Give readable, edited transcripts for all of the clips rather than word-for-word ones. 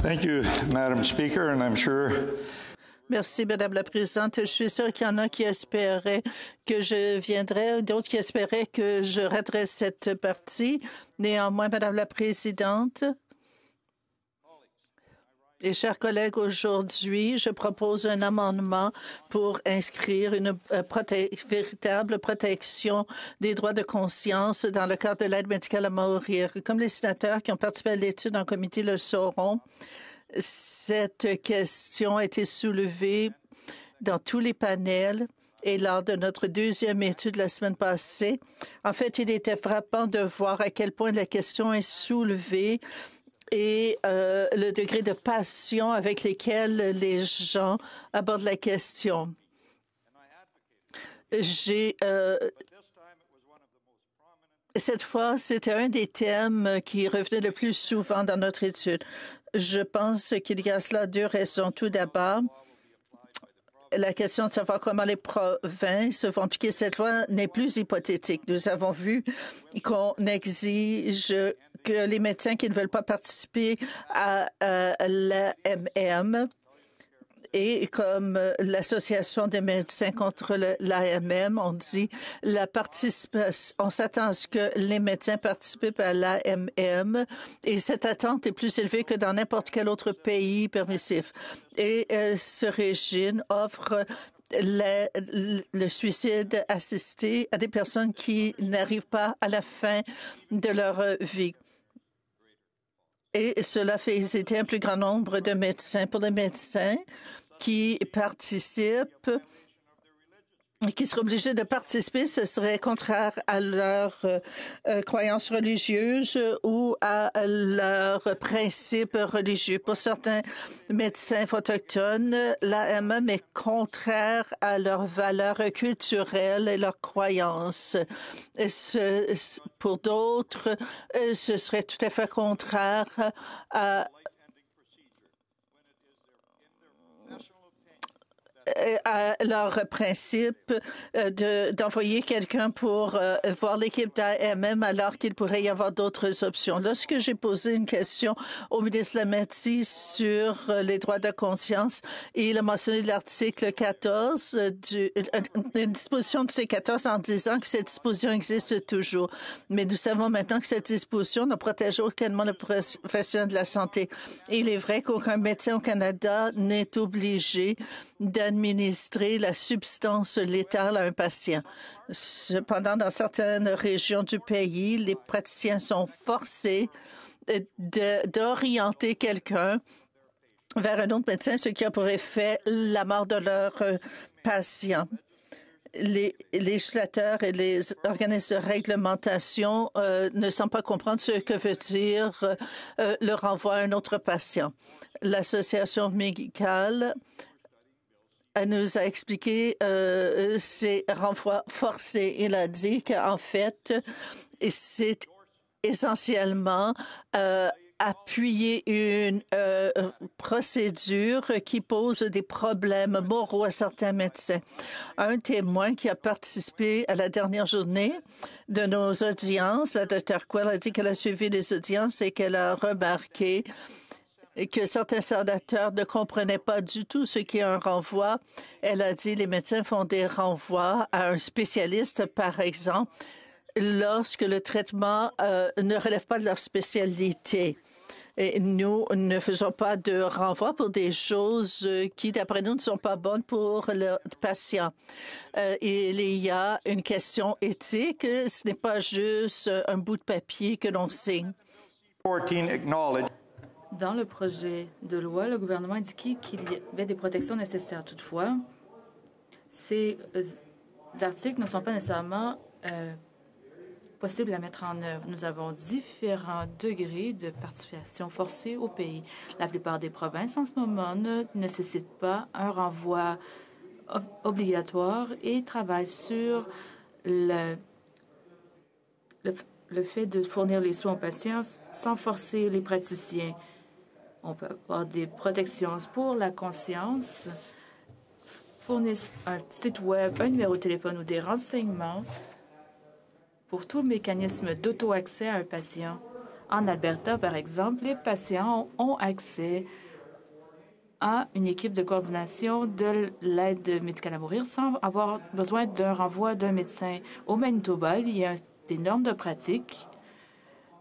Thank you, Madam Speaker, and I'm sure Merci, Madame la Présidente. Je suis sûre qu'il y en a qui espéraient que je viendrais, d'autres qui espéraient que je raterais cette partie. Néanmoins, Madame la Présidente et chers collègues, aujourd'hui, je propose un amendement pour inscrire une véritable protection des droits de conscience dans le cadre de l'aide médicale à mourir. Comme les sénateurs qui ont participé à l'étude en comité le sauront, cette question a été soulevée dans tous les panels et lors de notre deuxième étude la semaine passée. En fait, il était frappant de voir à quel point la question est soulevée et le degré de passion avec lequel les gens abordent la question. Cette fois, c'était un des thèmes qui revenait le plus souvent dans notre étude. Je pense qu'il y a cela deux raisons. Tout d'abord, la question de savoir comment les provinces vont appliquer cette loi n'est plus hypothétique. Nous avons vu qu'on exige que les médecins qui ne veulent pas participer à l'AMM et comme l'Association des médecins contre l'AMM, on dit la participation, on s'attend à ce que les médecins participent à l'AMM et cette attente est plus élevée que dans n'importe quel autre pays permissif. Et ce régime offre le suicide assisté à des personnes qui n'arrivent pas à la fin de leur vie. Et cela fait hésiter un plus grand nombre de médecins. Pour les médecins qui participent, qui seraient obligés de participer, ce serait contraire à leurs croyances religieuses ou à leurs principes religieux. Pour certains médecins autochtones, l'AMM est contraire à leurs valeurs culturelles et leurs croyances. Pour d'autres, ce serait tout à fait contraire à leur principe d'envoyer quelqu'un pour voir l'équipe d'AMM alors qu'il pourrait y avoir d'autres options. Lorsque j'ai posé une question au ministre Lametti sur les droits de conscience, il a mentionné l'article 14, une disposition de C14 en disant que cette disposition existe toujours. Mais nous savons maintenant que cette disposition ne protège aucunement le professionnel de la santé. Et il est vrai qu'aucun médecin au Canada n'est obligé d'administrer la substance létale à un patient. Cependant, dans certaines régions du pays, les praticiens sont forcés d'orienter quelqu'un vers un autre médecin, ce qui a pour effet la mort de leur patient. Les législateurs et les organismes de réglementation ne semblent pas comprendre ce que veut dire le renvoi à un autre patient. L'association médicale nous a expliqué ces renvois forcés. Il a dit qu'en fait, c'est essentiellement appuyer une procédure qui pose des problèmes moraux à certains médecins. Un témoin qui a participé à la dernière journée de nos audiences, la Dr. Quell, a dit qu'elle a suivi les audiences et qu'elle a remarqué que certains sénateurs ne comprenaient pas du tout ce qu'est un renvoi. Elle a dit les médecins font des renvois à un spécialiste, par exemple, lorsque le traitement ne relève pas de leur spécialité. Et nous ne faisons pas de renvoi pour des choses qui, d'après nous, ne sont pas bonnes pour le patient. Il y a une question éthique. Ce n'est pas juste un bout de papier que l'on signe. Dans le projet de loi, le gouvernement a indiqué qu'il y avait des protections nécessaires. Toutefois, ces articles ne sont pas nécessairement possibles à mettre en œuvre. Nous avons différents degrés de participation forcée au pays. La plupart des provinces, en ce moment, ne nécessitent pas un renvoi obligatoire et travaillent sur le fait de fournir les soins aux patients sans forcer les praticiens. On peut avoir des protections pour la conscience, fournissent un site web, un numéro de téléphone ou des renseignements pour tout mécanisme d'auto-accès à un patient En Alberta, par exemple, les patients ont accès à une équipe de coordination de l'aide médicale à mourir sans avoir besoin d'un renvoi d'un médecin. Au Manitoba, il y a des normes de pratique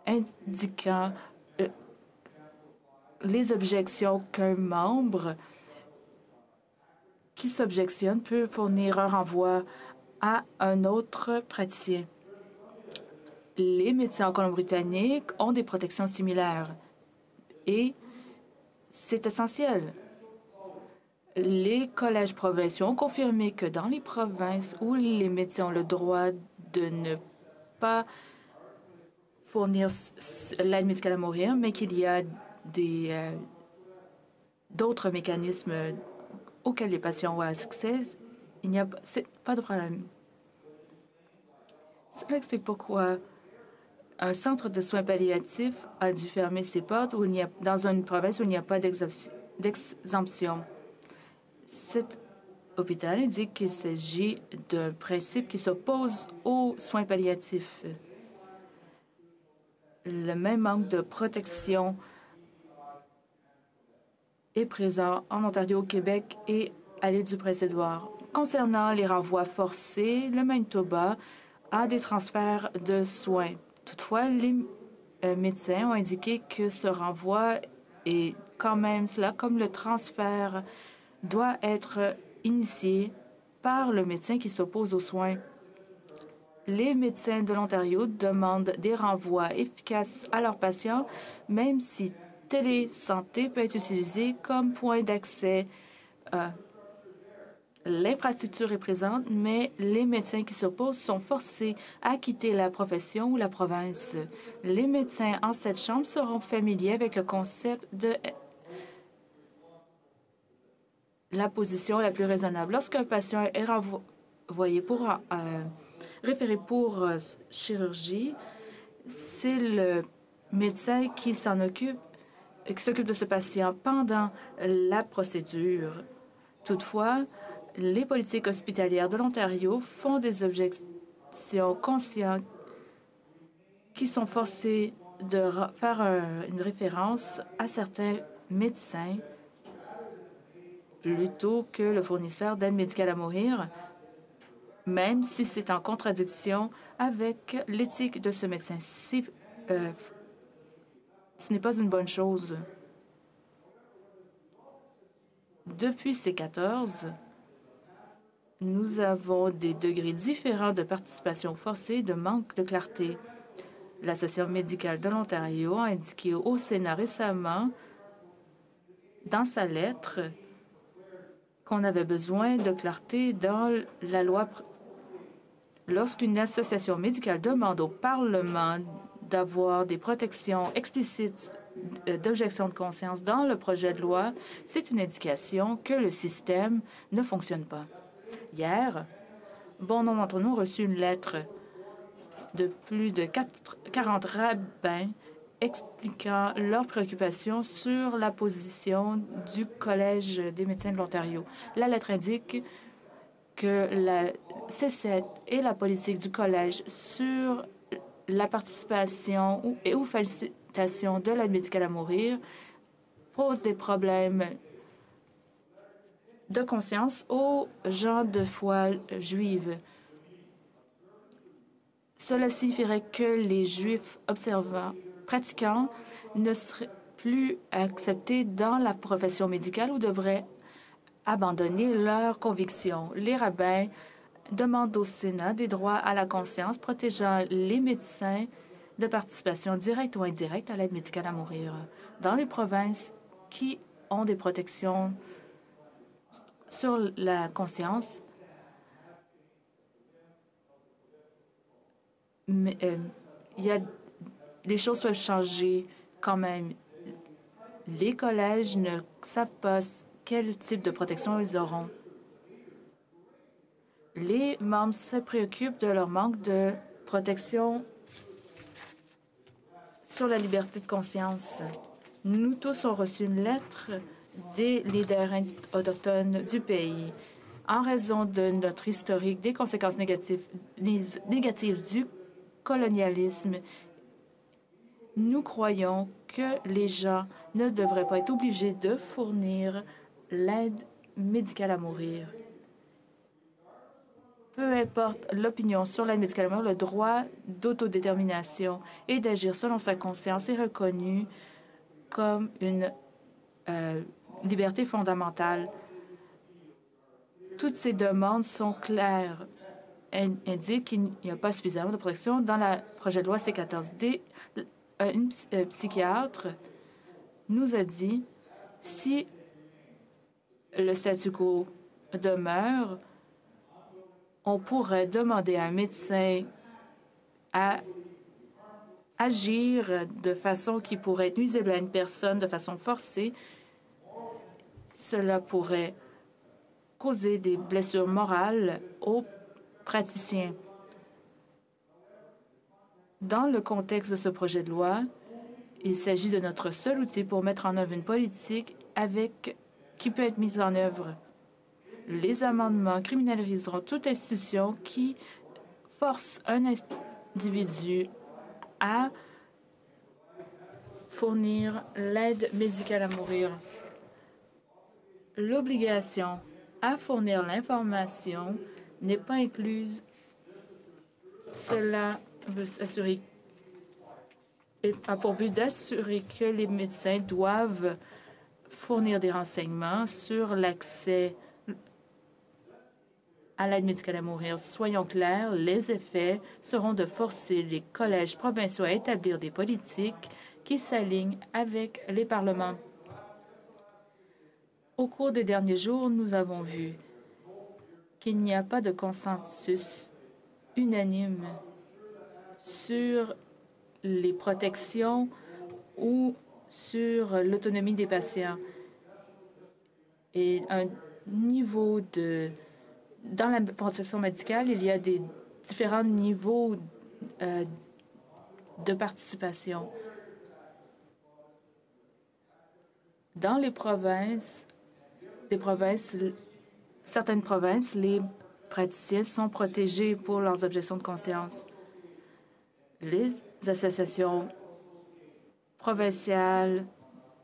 indiquant les objections qu'un membre qui s'objectionne peut fournir un renvoi à un autre praticien. Les médecins en Colombie-Britannique ont des protections similaires et c'est essentiel. Les collèges provinciaux ont confirmé que dans les provinces où les médecins ont le droit de ne pas fournir l'aide médicale à mourir, mais qu'il y a d'autres mécanismes auxquels les patients ont accès, il n'y a pas de problème. Cela explique pourquoi un centre de soins palliatifs a dû fermer ses portes dans une province où il n'y a pas d'exemption. Cet hôpital indique qu'il s'agit d'un principe qui s'oppose aux soins palliatifs. Le même manque de protection est présent en Ontario, au Québec et à l'île du Prince-Édouard. Concernant les renvois forcés, le Manitoba a des transferts de soins. Toutefois, les médecins ont indiqué que ce renvoi est quand même cela, comme le transfert doit être initié par le médecin qui s'oppose aux soins. Les médecins de l'Ontario demandent des renvois efficaces à leurs patients, même si télésanté peut être utilisée comme point d'accès. L'infrastructure est présente, mais les médecins qui s'opposent sont forcés à quitter la profession ou la province. Les médecins en cette chambre seront familiers avec le concept de la position la plus raisonnable. Lorsqu'un patient est renvoyé référé pour chirurgie, c'est le médecin qui s'occupe de ce patient pendant la procédure. Toutefois, les politiques hospitalières de l'Ontario font des objections conscientes qui sont forcées de faire une référence à certains médecins plutôt que le fournisseur d'aide médicale à mourir, même si c'est en contradiction avec l'éthique de ce médecin. Ce n'est pas une bonne chose. Depuis C14, nous avons des degrés différents de participation forcée et de manque de clarté. L'Association médicale de l'Ontario a indiqué au Sénat récemment, dans sa lettre, qu'on avait besoin de clarté dans la loi. Lorsqu'une association médicale demande au Parlement d'avoir des protections explicites d'objection de conscience dans le projet de loi, c'est une indication que le système ne fonctionne pas. Hier, bon nombre d'entre nous ont reçu une lettre de plus de 40 rabbins expliquant leurs préoccupations sur la position du Collège des médecins de l'Ontario. La lettre indique que la C7 et la politique du Collège sur la participation ou facilitation de l'aide médicale à mourir posent des problèmes de conscience aux gens de foi juive. Cela signifierait que les Juifs observants, pratiquants, ne seraient plus acceptés dans la profession médicale ou devraient abandonner leurs convictions. Les rabbins demandent au Sénat des droits à la conscience protégeant les médecins de participation directe ou indirecte à l'aide médicale à mourir dans les provinces qui ont des protections sur la conscience. Mais les choses peuvent changer quand même. Les collèges ne savent pas quel type de protection ils auront. Les membres se préoccupent de leur manque de protection sur la liberté de conscience. Nous tous avons reçu une lettre des leaders autochtones du pays. En raison de notre historique, des conséquences négatives du colonialisme Nous croyons que les gens ne devraient pas être obligés de fournir l'aide médicale à mourir. Peu importe l'opinion sur l'aide médicale à mourir, le droit d'autodétermination et d'agir selon sa conscience est reconnu comme une liberté fondamentale. Toutes ces demandes sont claires. Elles indiquent qu'il n'y a pas suffisamment de protection dans le projet de loi C-14D. Une psychiatre nous a dit, si le statu quo demeure, on pourrait demander à un médecin à agir de façon qui pourrait être nuisible à une personne de façon forcée. Cela pourrait causer des blessures morales aux praticiens. Dans le contexte de ce projet de loi, il s'agit de notre seul outil pour mettre en œuvre une politique qui peut être mise en œuvre. Les amendements criminaliseront toute institution qui force un individu à fournir l'aide médicale à mourir. L'obligation à fournir l'information n'est pas incluse. Cela a pour but d'assurer que les médecins doivent fournir des renseignements sur l'accès à l'aide médicale à mourir. Soyons clairs, les effets seront de forcer les collèges provinciaux à établir des politiques qui s'alignent avec les parlements. Au cours des derniers jours, nous avons vu qu'il n'y a pas de consensus unanime sur les protections ou sur l'autonomie des patients. Et un niveau dans la protection médicale, il y a des différents niveaux de participation. Dans les provinces, certaines provinces, les praticiens sont protégés pour leurs objections de conscience. Les associations provinciales,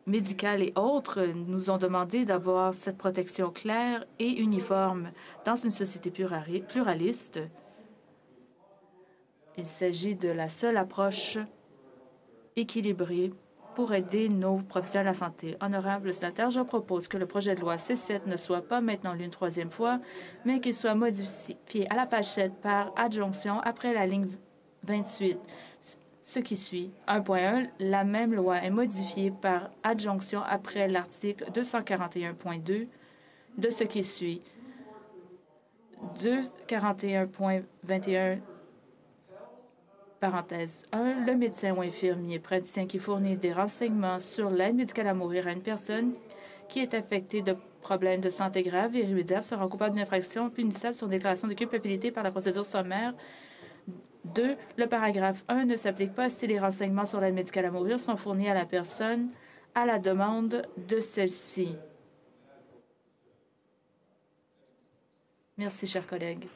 médicales et autres nous ont demandé d'avoir cette protection claire et uniforme dans une société pluraliste. Il s'agit de la seule approche équilibrée pour aider nos professionnels de la santé. Honorable sénateur, je propose que le projet de loi C7 ne soit pas maintenant lu une troisième fois, mais qu'il soit modifié à la page 7 par adjonction après la ligne 28. Ce qui suit. 1.1. La même loi est modifiée par adjonction après l'article 241.2 de ce qui suit. 241.21 parenthèse 1, le médecin ou infirmier praticien qui fournit des renseignements sur l'aide médicale à mourir à une personne qui est affectée de problèmes de santé graves et irrémédiables sera coupable d'une infraction punissable sur déclaration de culpabilité par la procédure sommaire. 2. Le paragraphe 1 ne s'applique pas si les renseignements sur l'aide médicale à mourir sont fournis à la personne à la demande de celle-ci. Merci, chers collègues.